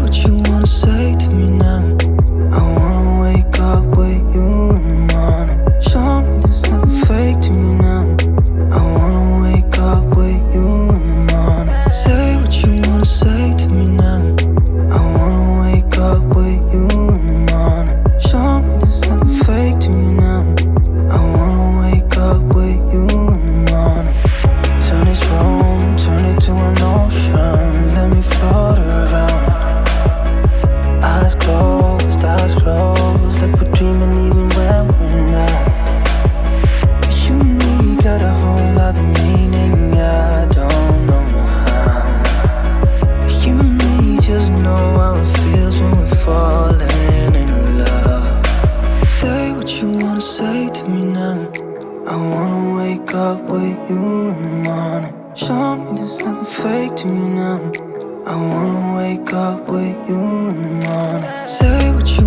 what you wanna say to me now. I wanna wake up with you in the morning. Show me there's nothing fake to me now. I wanna wake up with you in the morning. Say what you wanna say to me now. I wanna wake up with you in the morning. Show me there's nothing fake to me now. I wanna wake up with you in the morning. Turn this room, turn it to an ocean. Let me float around. Eyes closed, like we're dreaming even when we're not. You and me got a whole other meaning, I don't know how. You and me just know how it feels when we're falling in love. Say what you wanna say to me now. I wanna wake up with you in the morning. Show me there's nothing fake to me now. I wanna wake up with you in the morning. Say what you